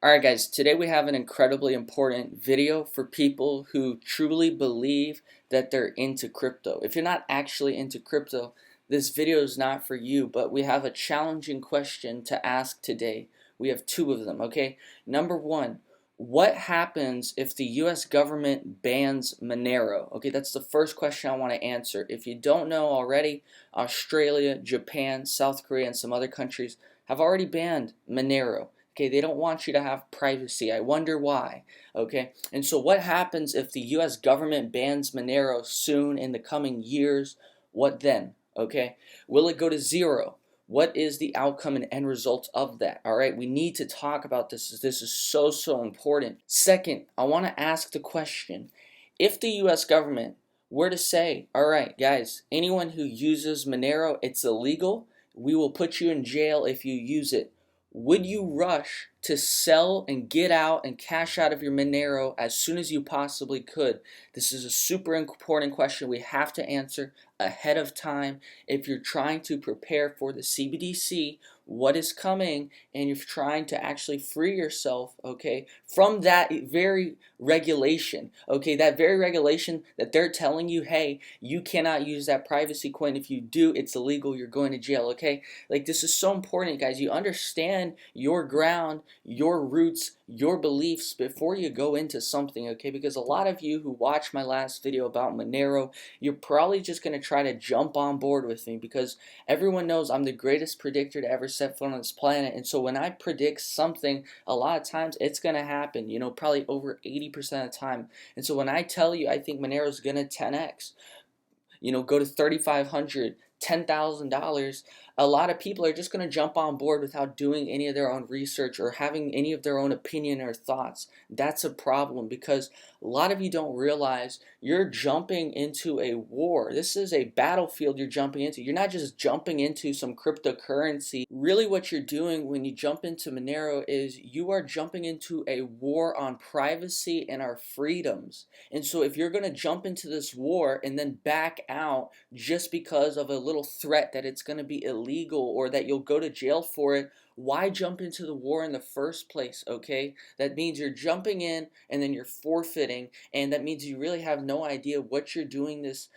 Alright guys, today we have an incredibly important video for people who truly believe that they're into crypto. If you're not actually into crypto, this video is not for you, but we have a challenging question to ask today. We have two of them, okay? Number one, what happens if the US government bans Monero? Okay, that's the first question I want to answer. If you don't know already, Australia, Japan, South Korea, and some other countries have already banned Monero. Okay, they don't want you to have privacy. I wonder why. Okay, and so what happens if the US government bans Monero soon in the coming years? What then? Okay, will it go to zero? What is the outcome and end result of that? All right, we need to talk about this. This is so important. Second, I want to ask the question, if the US government were to say, all right, guys, anyone who uses Monero, it's illegal. We will put you in jail if you use it. Would you rush to sell and get out and cash out of your Monero as soon as you possibly could? This is a super important question we have to answer ahead of time if you're trying to prepare for the CBDC, what is coming, and you're trying to actually free yourself, okay, from that very regulation, okay, that very regulation that they're telling you, hey, you cannot use that privacy coin. If you do, it's illegal, you're going to jail, okay? Like, this is so important, guys. You understand your ground, your roots, your beliefs before you go into something, okay? Because a lot of you who watched my last video about Monero, you're probably just going to try to jump on board with me because everyone knows I'm the greatest predictor to ever set foot on this planet. And so when I predict something, a lot of times it's going to happen, you know, probably over 80% of the time. And so when I tell you I think Monero is going to 10x, you know, go to 3,500, $10,000, a lot of people are just going to jump on board without doing any of their own research or having any of their own opinion or thoughts. That's a problem because a lot of you don't realize you're jumping into a war. This is a battlefield you're jumping into. You're not just jumping into some cryptocurrency. Really what you're doing when you jump into Monero is you are jumping into a war on privacy and our freedoms. And so if you're going to jump into this war and then back out just because of a little threat that it's going to be illegal or that you'll go to jail for it, why jump into the war in the first place, okay? That means you're jumping in and then you're forfeiting, and that means you really have no idea what you're doing this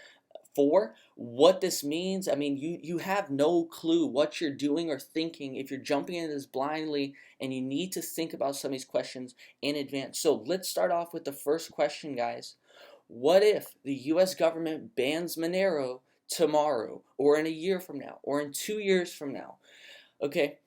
for, what this means. I mean, you have no clue what you're doing or thinking if you're jumping into this blindly, and you need to think about some of these questions in advance. So let's start off with the first question, guys. What if the US government bans Monero tomorrow, or in a year from now, or in 2 years from now? Okay,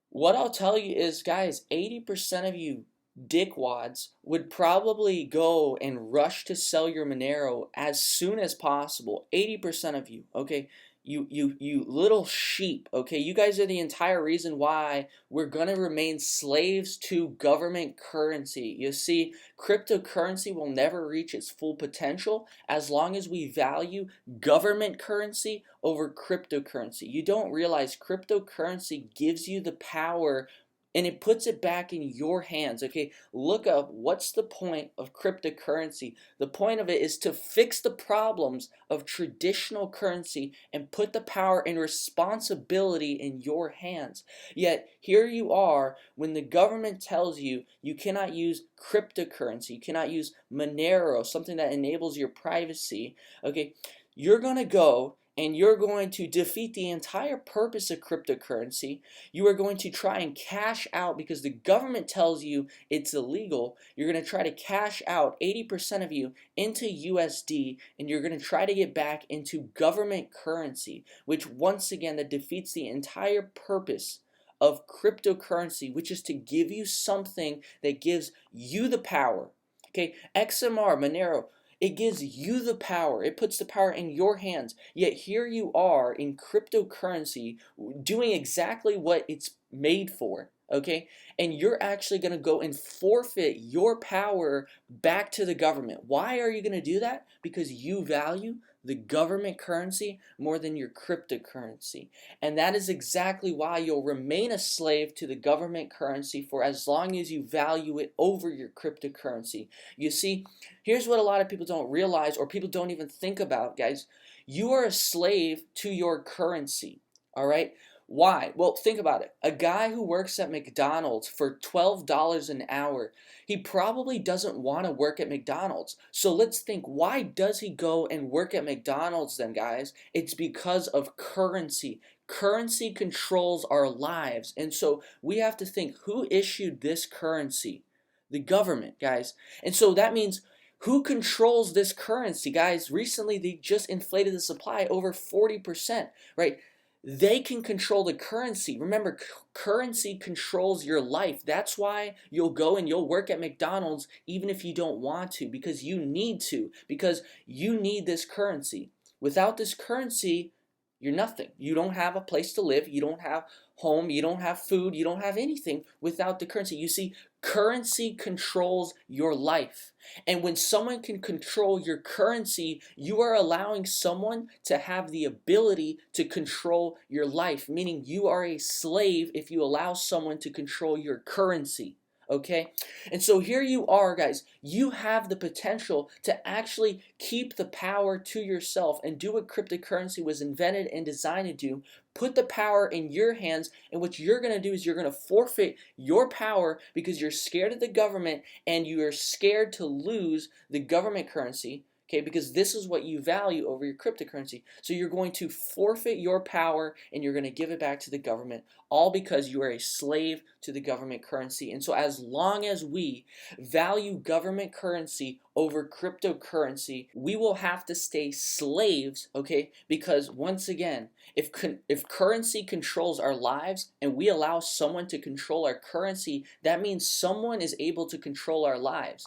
what I'll tell you is, guys, 80% of you dickwads would probably go and rush to sell your Monero as soon as possible. 80% of you, okay? You little sheep, okay? You guys are the entire reason why we're going to remain slaves to government currency. You see, cryptocurrency will never reach its full potential as long as we value government currency over cryptocurrency. You don't realize cryptocurrency gives you the power and it puts it back in your hands, okay? Look up what's the point of cryptocurrency. The point of it is to fix the problems of traditional currency and put the power and responsibility in your hands. Yet here you are when the government tells you you cannot use cryptocurrency, you cannot use Monero, something that enables your privacy, okay? You're going to go and you're going to defeat the entire purpose of cryptocurrency. You are going to try and cash out because the government tells you it's illegal. You're going to try to cash out 80% of you into USD, and you're going to try to get back into government currency, which once again that defeats the entire purpose of cryptocurrency, which is to give you something that gives you the power. Okay, XMR, Monero, it gives you the power. It puts the power in your hands. Yet here you are in cryptocurrency doing exactly what it's made for, okay? And you're actually going to go and forfeit your power back to the government. Why are you going to do that? Because you value the government currency more than your cryptocurrency. And that is exactly why you'll remain a slave to the government currency for as long as you value it over your cryptocurrency. You see, here's what a lot of people don't realize, or people don't even think about, guys. You are a slave to your currency, all right? Why? Well, think about it. A guy who works at McDonald's for $12 an hour, he probably doesn't want to work at McDonald's. So let's think, why does he go and work at McDonald's then, guys? It's because of currency. Currency controls our lives. And so we have to think, who issued this currency? The government, guys. And so that means, who controls this currency, guys? Recently, they just inflated the supply over 40%, right? They can control the currency. Remember, currency controls your life. That's why you'll go and you'll work at McDonald's even if you don't want to, because you need to, because you need this currency. Without this currency, you're nothing. You don't have a place to live. You don't have home. You don't have food. You don't have anything without the currency. You see, currency controls your life. And when someone can control your currency, you are allowing someone to have the ability to control your life, meaning you are a slave if you allow someone to control your currency. Okay? And so here you are, guys. You have the potential to actually keep the power to yourself and do what cryptocurrency was invented and designed to do. Put the power in your hands, and what you're going to do is you're going to forfeit your power because you're scared of the government and you are scared to lose the government currency. Okay, because this is what you value over your cryptocurrency. So you're going to forfeit your power and you're going to give it back to the government, all because you are a slave to the government currency. And so as long as we value government currency over cryptocurrency, we will have to stay slaves, okay? Because once again, if currency controls our lives and we allow someone to control our currency, that means someone is able to control our lives.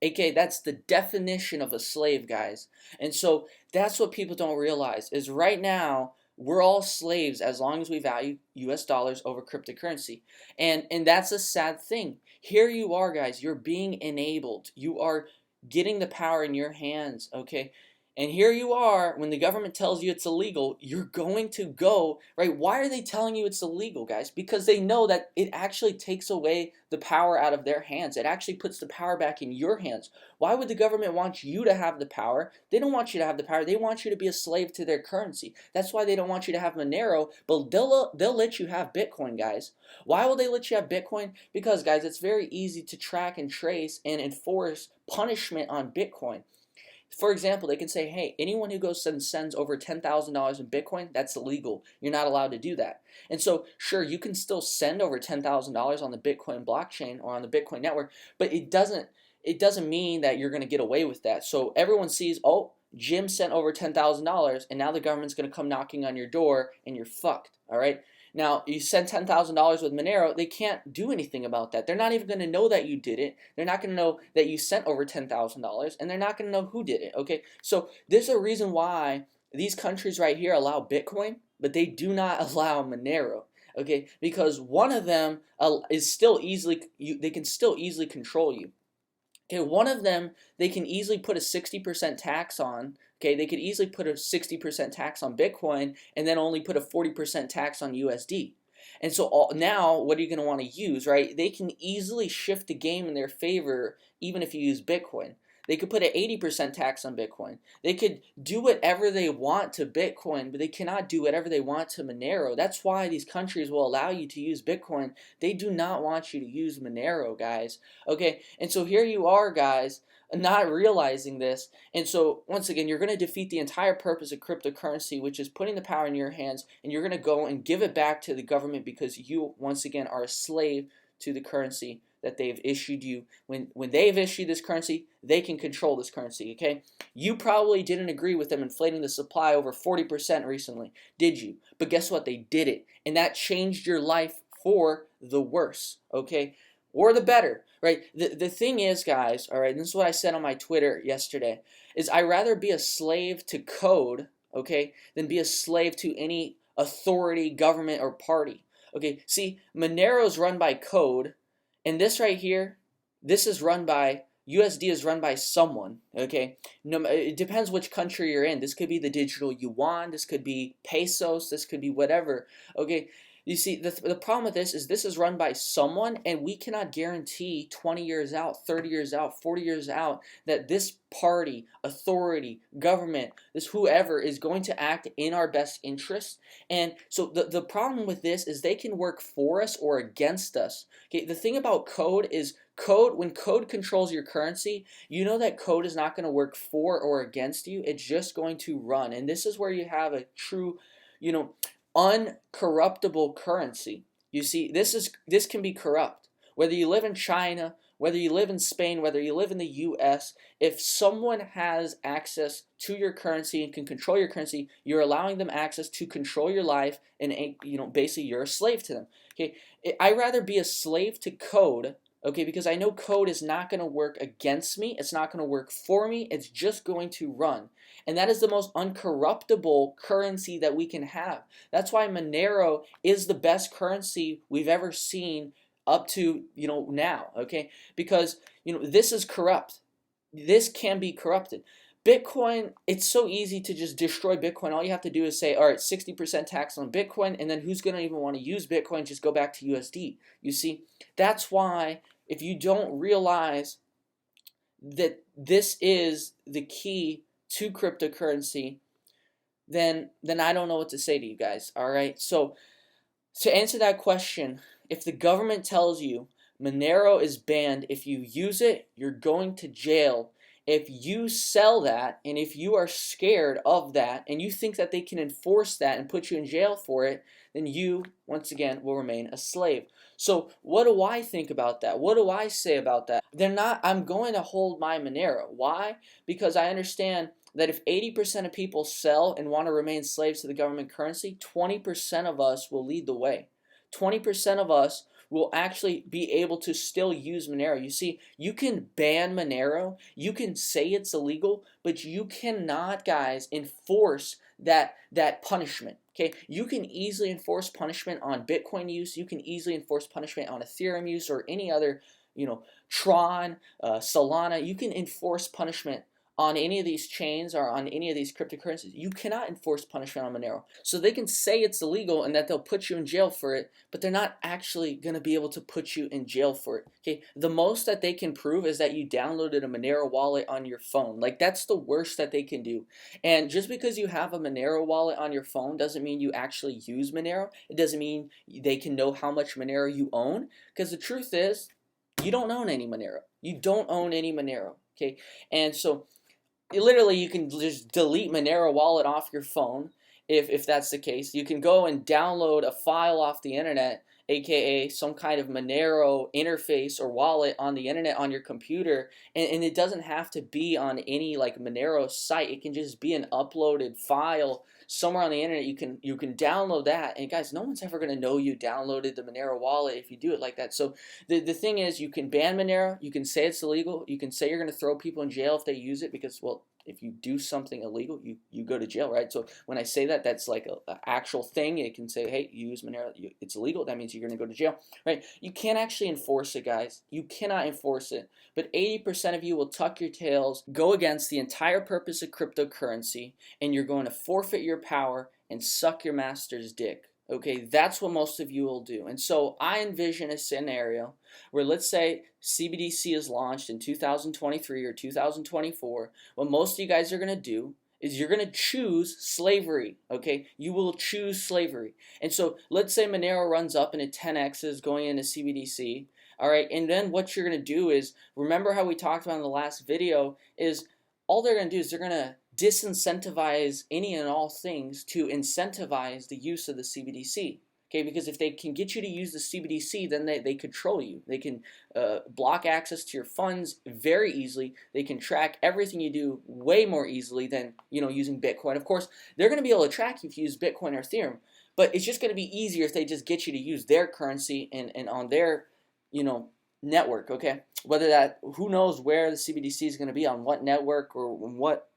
Okay, that's the definition of a slave, guys. And so that's what people don't realize is right now we're all slaves as long as we value US dollars over cryptocurrency. And that's a sad thing. Here you are, guys, you're being enabled. You are getting the power in your hands, okay? And here you are, when the government tells you it's illegal, you're going to go, right? Why are they telling you it's illegal, guys? Because they know that it actually takes away the power out of their hands. It actually puts the power back in your hands. Why would the government want you to have the power? They don't want you to have the power. They want you to be a slave to their currency. That's why they don't want you to have Monero, but they'll let you have Bitcoin, guys. Why will they let you have Bitcoin? Because, guys, it's very easy to track and trace and enforce punishment on Bitcoin. For example, they can say, hey, anyone who goes and sends over $10,000 in Bitcoin, that's illegal. You're not allowed to do that. And so, sure, you can still send over $10,000 on the Bitcoin blockchain or on the Bitcoin network, but it doesn't mean that you're going to get away with that. So everyone sees, oh, Jim sent over $10,000, and now the government's going to come knocking on your door, and you're fucked, all right? Now, you send $10,000 with Monero, they can't do anything about that. They're not even going to know that you did it. They're not going to know that you sent over $10,000, and they're not going to know who did it, okay? So there's a reason why these countries right here allow Bitcoin, but they do not allow Monero, okay? Because one of them is still easily, they can still easily control you. Okay, one of them, they can easily put a 60% tax on. Okay, they could easily put a 60% tax on Bitcoin and then only put a 40% tax on USD. And so now, what are you going to want to use, right? They can easily shift the game in their favor even if you use Bitcoin. They could put an 80% tax on Bitcoin. They could do whatever they want to Bitcoin, but they cannot do whatever they want to Monero. That's why these countries will allow you to use Bitcoin. They do not want you to use Monero, guys. Okay, and so here you are, guys, not realizing this. And so, once again, you're going to defeat the entire purpose of cryptocurrency, which is putting the power in your hands, and you're going to go and give it back to the government because you, once again, are a slave to the currency that they've issued you. When they've issued this currency, they can control this currency, okay? You probably didn't agree with them inflating the supply over 40% recently, did you? But guess what? They did it, and that changed your life for the worse, okay? Or the better, right? The thing is, guys, all right, and this is what I said on my Twitter yesterday, is I'd rather be a slave to code, okay, than be a slave to any authority, government, or party. Okay, see, Monero is run by code, and this right here, this is run by, USD is run by someone, okay? No, it depends which country you're in. This could be the digital yuan, this could be pesos, this could be whatever, okay? You see, the problem with this is run by someone, and we cannot guarantee 20 years out, 30 years out, 40 years out that this party, authority, government, this whoever is going to act in our best interest. And so the problem with this is they can work for us or against us. Okay, the thing about code is when code controls your currency, you know that code is not going to work for or against you. It's just going to run. And this is where you have a true, you know, uncorruptible currency. You see, this can be corrupt. Whether you live in China, whether you live in Spain, whether you live in the US, if someone has access to your currency and can control your currency, you're allowing them access to control your life, and basically you're a slave to them. Okay, I'd rather be a slave to code, okay, because I know code is not going to work against me, it's not going to work for me, it's just going to run. And that is the most uncorruptible currency that we can have. That's why Monero is the best currency we've ever seen up to now, okay? Because this is corrupt. This can be corrupted. Bitcoin, it's so easy to just destroy Bitcoin. All you have to do is say, all right, 60% tax on Bitcoin, and then who's going to even want to use Bitcoin? Just go back to USD. You see, that's why if you don't realize that this is the key to cryptocurrency, then I don't know what to say to you guys, all right? So to answer that question, if the government tells you Monero is banned, if you use it, you're going to jail. If you sell that, and if you are scared of that, and you think that they can enforce that and put you in jail for it, then you, once again, will remain a slave. So what do I think about that? What do I say about that? I'm going to hold my Monero. Why? Because I understand that if 80% of people sell and want to remain slaves to the government currency, 20% of us will lead the way. 20% of us will actually be able to still use Monero. You see, you can ban Monero, you can say it's illegal, but you cannot, guys, enforce that punishment. Okay, you can easily enforce punishment on Bitcoin use, you can easily enforce punishment on Ethereum use or any other, Tron, Solana. You can enforce punishment on any of these chains or on any of these cryptocurrencies. You cannot enforce punishment on Monero. So they can say it's illegal and that they'll put you in jail for it, but they're not actually going to be able to put you in jail for it. Okay, the most that they can prove is that you downloaded a Monero wallet on your phone. Like, that's the worst that they can do. And just because you have a Monero wallet on your phone doesn't mean you actually use Monero. It doesn't mean they can know how much Monero you own, because the truth is, you don't own any Monero. You don't own any Monero. Okay, and so literally, you can just delete Monero wallet off your phone if that's the case. You can go and download a file off the internet, aka some kind of Monero interface or wallet on the internet on your computer, and it doesn't have to be on any like Monero site. It can just be an uploaded file somewhere on the internet. You can download that, and guys, no one's ever going to know you downloaded the Monero wallet if you do it like that. So the thing is, you can ban Monero, you can say it's illegal, you can say you're going to throw people in jail if they use it, because, well, if you do something illegal, you go to jail, right? So when I say that, that's like an actual thing. It can say, hey, you use Monero, it's illegal. That means you're going to go to jail, right? You can't actually enforce it, guys. You cannot enforce it. But 80% of you will tuck your tails, go against the entire purpose of cryptocurrency, and you're going to forfeit your power and suck your master's dick. Okay, that's what most of you will do. And so I envision a scenario where, let's say CBDC is launched in 2023 or 2024. What most of you guys are going to do is you're going to choose slavery, okay? You will choose slavery. And so let's say Monero runs up and it 10x's going into CBDC, all right? And then what you're going to do is, remember how we talked about in the last video, is all they're going to do is they're going to disincentivize any and all things to incentivize the use of the CBDC. Okay, because if they can get you to use the CBDC, then they control you. They can block access to your funds very easily. They can track everything you do way more easily than using Bitcoin. Of course, they're going to be able to track you if you use Bitcoin or Ethereum, but it's just going to be easier if they just get you to use their currency and on their network. Okay, who knows where the CBDC is going to be, on what network, or what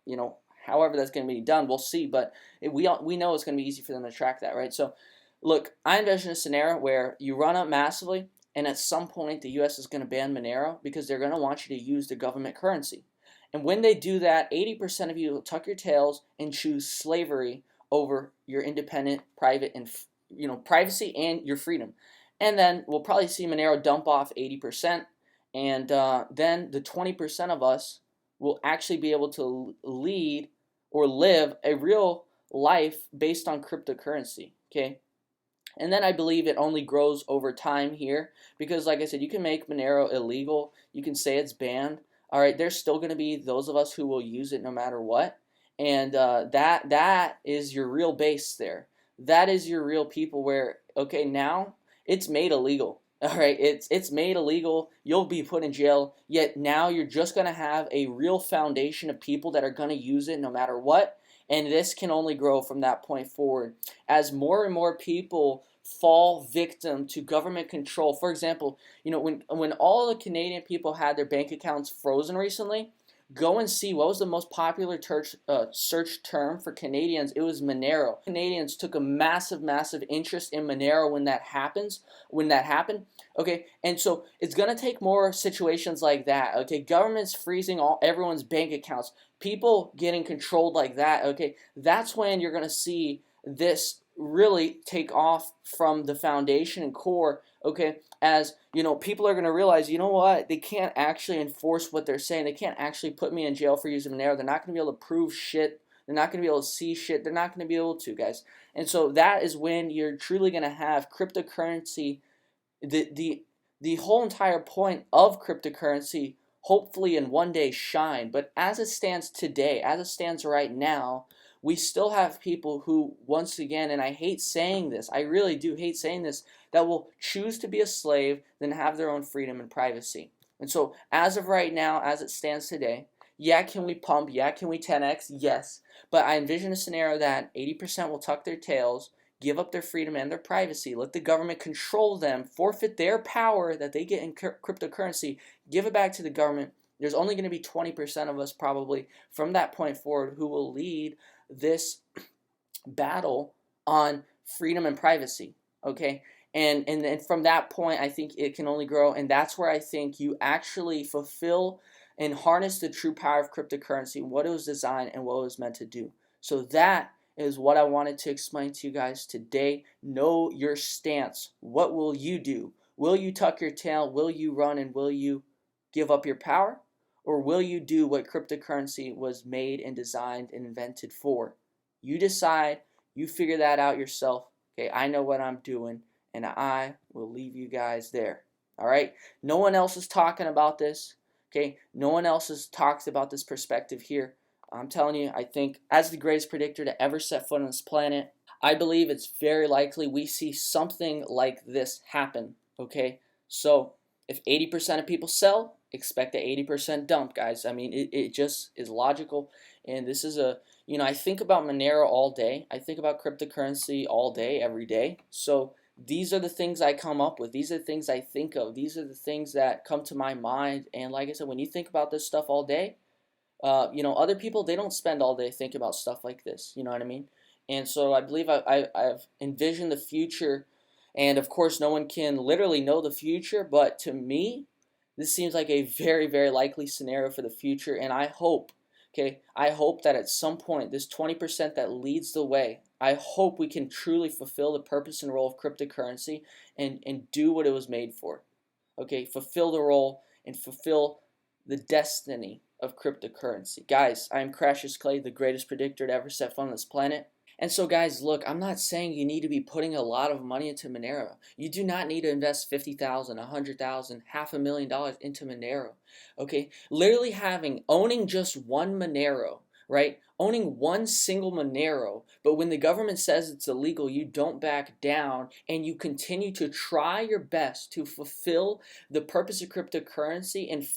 however that's going to be done, we'll see. But we know it's going to be easy for them to track that, right? So, look, I envision a scenario where you run up massively, and at some point the U.S. is going to ban Monero because they're going to want you to use the government currency. And when they do that, 80% of you will tuck your tails and choose slavery over your independent, private, and privacy and your freedom. And then we'll probably see Monero dump off 80%, and then the 20% of us will actually be able to lead or live a real life based on cryptocurrency. Okay. And then I believe it only grows over time here because, like I said, you can make Monero illegal. You can say it's banned. All right, there's still going to be those of us who will use it no matter what, and that is your real base there. That is your real people. Where okay, now it's made illegal. All right, it's made illegal. You'll be put in jail. Yet now you're just going to have a real foundation of people that are going to use it no matter what. And this can only grow from that point forward as more and more people fall victim to government control. For example, when all the Canadian people had their bank accounts frozen recently, go and see what was the most popular search term for Canadians. It was Monero. Canadians took a massive interest in Monero when that happened. Okay, and so it's gonna take more situations like that. Okay, governments freezing everyone's bank accounts, people getting controlled like that. Okay, that's when you're gonna see this really take off from the foundation and core. Okay, as people are going to realize, you know what, they can't actually enforce what they're saying. They can't actually put me in jail for using Monero. They're not going to be able to prove shit. They're not going to be able to see shit. They're not going to be able to, guys. And so that is when you're truly going to have cryptocurrency, the whole entire point of cryptocurrency, hopefully in one day shine. But as it stands today, as it stands right now, we still have people who, once again, and I hate saying this, I really do hate saying this, that will choose to be a slave than have their own freedom and privacy. And so as of right now, as it stands today, yeah, can we pump? Yeah, can we 10x? Yes. But I envision a scenario that 80% will tuck their tails, give up their freedom and their privacy, let the government control them, forfeit their power that they get in cryptocurrency, give it back to the government. There's only going to be 20% of us probably from that point forward who will lead this battle on freedom and privacy. Okay, and from that point, I think it can only grow, and that's where I think you actually fulfill and harness the true power of cryptocurrency, what it was designed and what it was meant to do. So that is what I wanted to explain to you guys today. Know your stance. What will you do? Will you tuck your tail? Will you run, and will you give up your power? Or will you do what cryptocurrency was made and designed and invented for? You decide. You figure that out yourself. Okay, I know what I'm doing, and I will leave you guys there. All right? No one else is talking about this. Okay? No one else has talked about this perspective here. I'm telling you, I think as the greatest predictor to ever set foot on this planet, I believe it's very likely we see something like this happen. Okay? So, if 80% of people sell, expect an 80% dump, guys. I mean, it just is logical. And this is I think about Monero all day. I think about cryptocurrency all day, every day. So these are the things I come up with. These are the things I think of. These are the things that come to my mind. And like I said, when you think about this stuff all day, other people, they don't spend all day thinking about stuff like this. You know what I mean? And so I believe I've envisioned the future. And of course, no one can literally know the future, but to me, this seems like a very, very likely scenario for the future. And I hope that at some point, this 20% that leads the way, I hope we can truly fulfill the purpose and role of cryptocurrency and do what it was made for. Okay, fulfill the role and fulfill the destiny of cryptocurrency. Guys, I am Crashes Clay, the greatest predictor to ever set foot on this planet. And so guys, look, I'm not saying you need to be putting a lot of money into Monero. You do not need to invest $50,000, $100,000, $500,000 into Monero. Okay? Literally owning just one Monero, right? Owning one single Monero, but when the government says it's illegal, you don't back down and you continue to try your best to fulfill the purpose of cryptocurrency and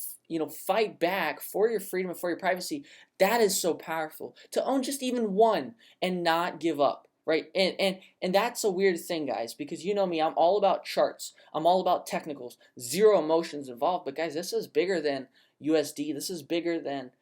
fight back for your freedom and for your privacy. That is so powerful. To own just even one and not give up, right? And that's a weird thing, guys, because you know me, I'm all about charts. I'm all about technicals. Zero emotions involved. But guys, this is bigger than USD. This is bigger than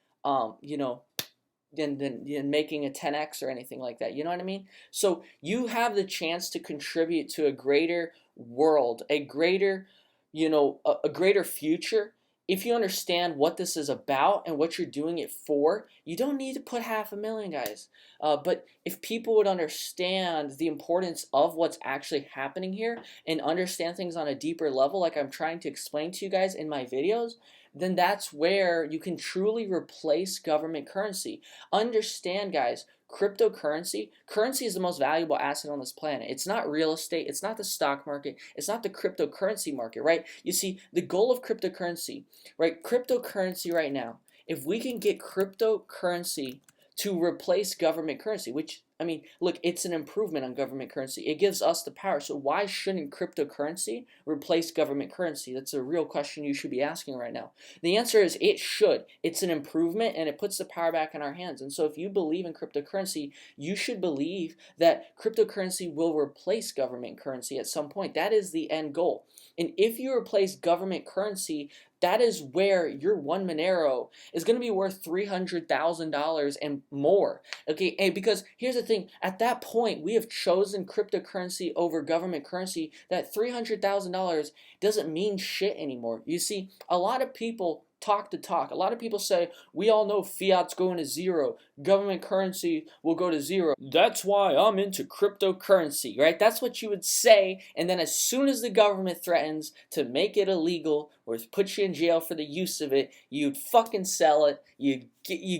than making a 10x or anything like that. You know what I mean? So you have the chance to contribute to a greater world, a greater, a greater future if you understand what this is about and what you're doing it for, you don't need to put 500,000, guys. But if people would understand the importance of what's actually happening here and understand things on a deeper level, like I'm trying to explain to you guys in my videos, then that's where you can truly replace government currency. Understand, guys, cryptocurrency, currency is the most valuable asset on this planet. It's not real estate, it's not the stock market, it's not the cryptocurrency market, right? You see, the goal of cryptocurrency, right? Cryptocurrency right now, if we can get cryptocurrency to replace government currency, which, I mean, look, it's an improvement on government currency. It gives us the power. So why shouldn't cryptocurrency replace government currency? That's a real question you should be asking right now. The answer is it should. It's an improvement and it puts the power back in our hands. And so if you believe in cryptocurrency, you should believe that cryptocurrency will replace government currency at some point. That is the end goal. And if you replace government currency, that is where your one Monero is going to be worth $300,000 and more. Okay, and because here's the thing, at that point, we have chosen cryptocurrency over government currency. That $300,000 doesn't mean shit anymore. You see, a lot of people talk the talk. A lot of people say, we all know fiat's going to zero. Government currency will go to zero. That's why I'm into cryptocurrency, right? That's what you would say. And then as soon as the government threatens to make it illegal or put you in jail for the use of it, you'd fucking sell it. You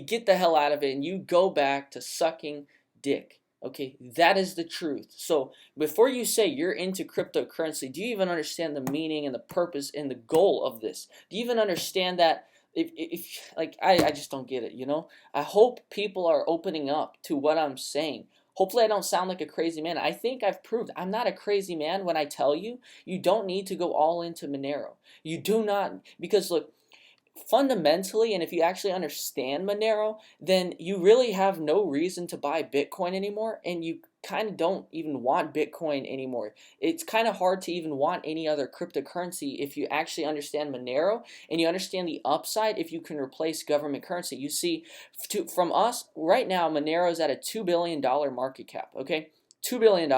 get the hell out of it and you go back to sucking dick. Okay, that is the truth. So before you say you're into cryptocurrency, do you even understand the meaning and the purpose and the goal of this? Do you even understand that? If like I just don't get it, you know? I hope people are opening up to what I'm saying. Hopefully I don't sound like a crazy man. I think I've proved I'm not a crazy man when I tell you you don't need to go all into Monero. You do not, because look, fundamentally, and if you actually understand Monero, then you really have no reason to buy Bitcoin anymore, and you kind of don't even want Bitcoin anymore. It's kind of hard to even want any other cryptocurrency if you actually understand Monero and you understand the upside if you can replace government currency. You see, from us, right now, Monero is at a $2 billion market cap, okay? $2 billion.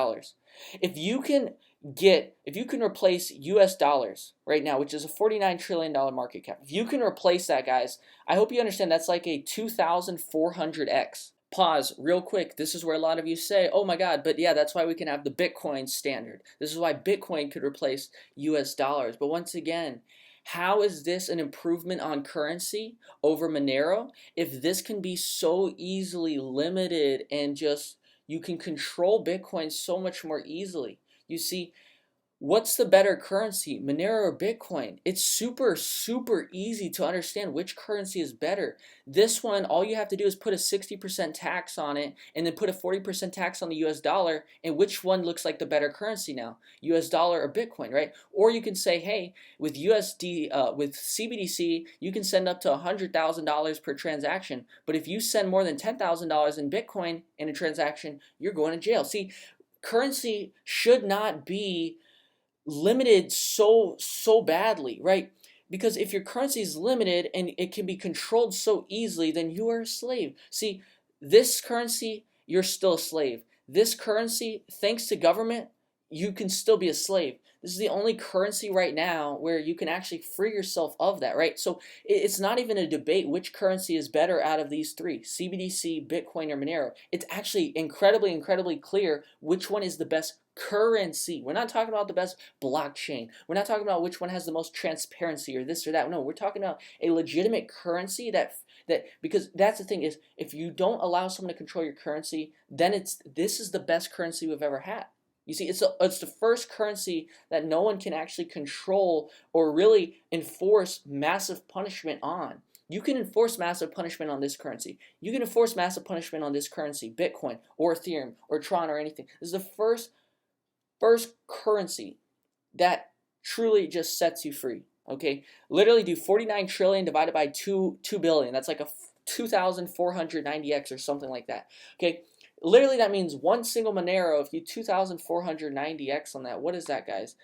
If you can replace US dollars right now, which is a $49 trillion market cap, if you can replace that, guys, I hope you understand that's like a 2,400x. Pause real quick. This is where a lot of you say, oh my God, but yeah, that's why we can have the Bitcoin standard. This is why Bitcoin could replace US dollars. But once again, how is this an improvement on currency over Monero if this can be so easily limited and just you can control Bitcoin so much more easily? You see, what's the better currency, Monero or Bitcoin? It's super, super easy to understand which currency is better. This one, all you have to do is put a 60% tax on it and then put a 40% tax on the US dollar, and which one looks like the better currency now, US dollar or Bitcoin, right? Or you can say, hey, with with CBDC, you can send up to $100,000 per transaction, but if you send more than $10,000 in Bitcoin in a transaction, you're going to jail. See, currency should not be limited so badly, right? Because if your currency is limited and it can be controlled so easily, then you are a slave. See, this currency, you're still a slave. This currency, thanks to government, you can still be a slave. This is the only currency right now where you can actually free yourself of that, right? So it's not even a debate which currency is better out of these three, CBDC, Bitcoin, or Monero. It's actually incredibly, incredibly clear which one is the best currency. We're not talking about the best blockchain. We're not talking about which one has the most transparency or this or that. No, we're talking about a legitimate currency that because that's the thing is, if you don't allow someone to control your currency, then this is the best currency we've ever had. You see, it's the first currency that no one can actually control or really enforce massive punishment on. You can enforce massive punishment on this currency. You can enforce massive punishment on this currency, Bitcoin or Ethereum or Tron or anything. This is the first currency that truly just sets you free. Okay, literally do 49 trillion divided by 2 billion. That's like a 2,490x or something like that. Okay, literally that means one single Monero. If you 2,490x on that, what is that, guys?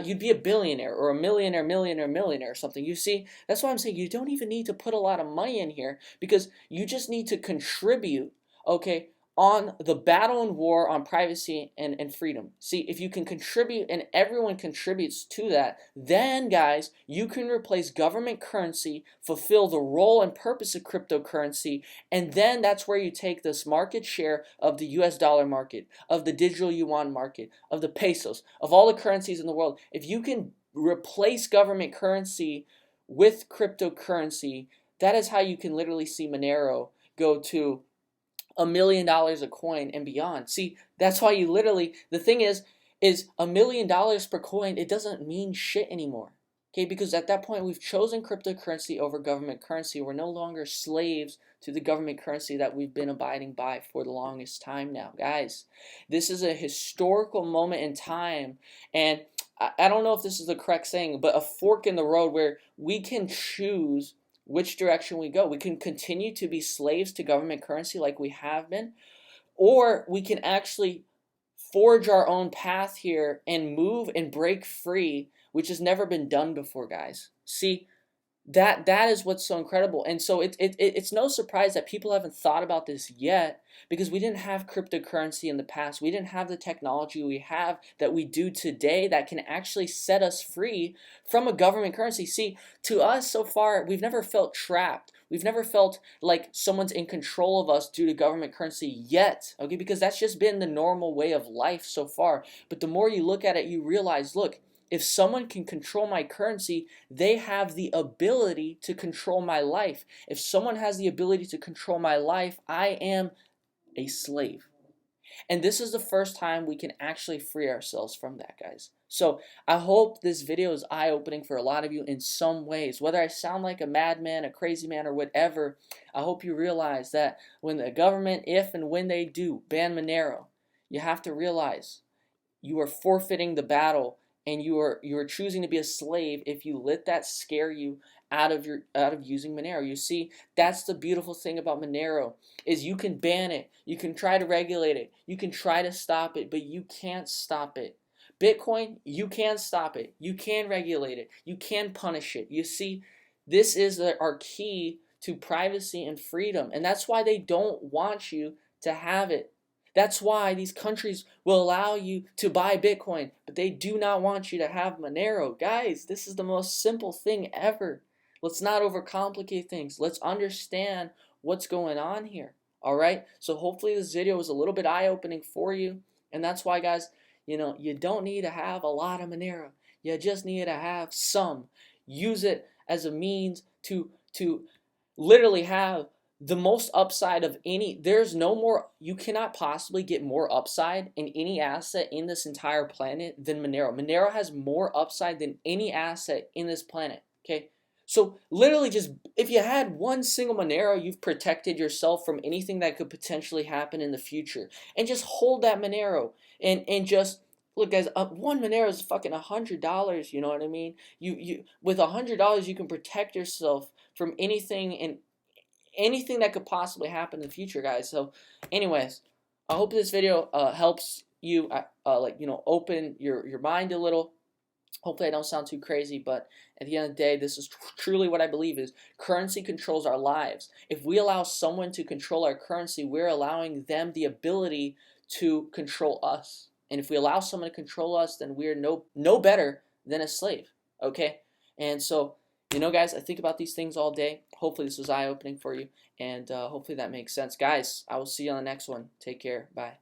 You'd be a billionaire or a millionaire or something. You see, that's why I'm saying you don't even need to put a lot of money in here, because you just need to contribute, okay, on the battle and war on privacy and freedom. See, if you can contribute and everyone contributes to that, then guys, you can replace government currency, fulfill the role and purpose of cryptocurrency, and then that's where you take this market share of the US dollar market, of the digital yuan market, of the pesos, of all the currencies in the world. If you can replace government currency with cryptocurrency, that is how you can literally see Monero go to $1 million a coin and beyond. See, that's why you literally, the thing is $1 million per coin, it doesn't mean shit anymore. Okay, because at that point we've chosen cryptocurrency over government currency. We're no longer slaves to the government currency that we've been abiding by for the longest time now. Guys, this is a historical moment in time, and I don't know if this is the correct saying, but a fork in the road where we can choose which direction we go. We can continue to be slaves to government currency like we have been, or we can actually forge our own path here and move and break free, which has never been done before, guys. See, that is what's so incredible. And so it's no surprise that people haven't thought about this yet, because we didn't have cryptocurrency in the past. We didn't have the technology we have that we do today that can actually set us free from a government currency. See, to us so far, we've never felt trapped. We've never felt like someone's in control of us due to government currency yet, okay? Because that's just been the normal way of life so far. But the more you look at it, you realize, look, if someone can control my currency, they have the ability to control my life. If someone has the ability to control my life, I am a slave. And this is the first time we can actually free ourselves from that, guys. So I hope this video is eye-opening for a lot of you in some ways. Whether I sound like a madman, a crazy man, or whatever, I hope you realize that when the government, if and when they do ban Monero, you have to realize you are forfeiting the battle, and you are choosing to be a slave if you let that scare you out of using Monero. You see, that's the beautiful thing about Monero, is you can ban it, you can try to regulate it, you can try to stop it, but you can't stop it. Bitcoin, you can stop it, you can regulate it, you can punish it. You see, this is our key to privacy and freedom, and that's why they don't want you to have it. That's why these countries will allow you to buy Bitcoin, but they do not want you to have Monero. Guys, this is the most simple thing ever. Let's not overcomplicate things. Let's understand what's going on here. All right? So hopefully this video was a little bit eye-opening for you. And that's why, guys, you don't need to have a lot of Monero. You just need to have some. Use it as a means to literally have the most upside of any. There's no more, you cannot possibly get more upside in any asset in this entire planet than Monero. Monero has more upside than any asset in this planet, okay? So literally, just if you had one single Monero, you've protected yourself from anything that could potentially happen in the future. And just hold that Monero and just look, guys, one Monero is fucking $100, you know what I mean? You with $100 you can protect yourself from anything that could possibly happen in the future, guys. So anyways, I hope this video helps you open your mind a little. Hopefully I don't sound too crazy, but at the end of the day, this is truly what I believe is currency controls our lives. If we allow someone to control our currency, we're allowing them the ability to control us. And if we allow someone to control us, then we're no better than a slave, okay? And so, guys, I think about these things all day. Hopefully this was eye-opening for you, and hopefully that makes sense. Guys, I will see you on the next one. Take care. Bye.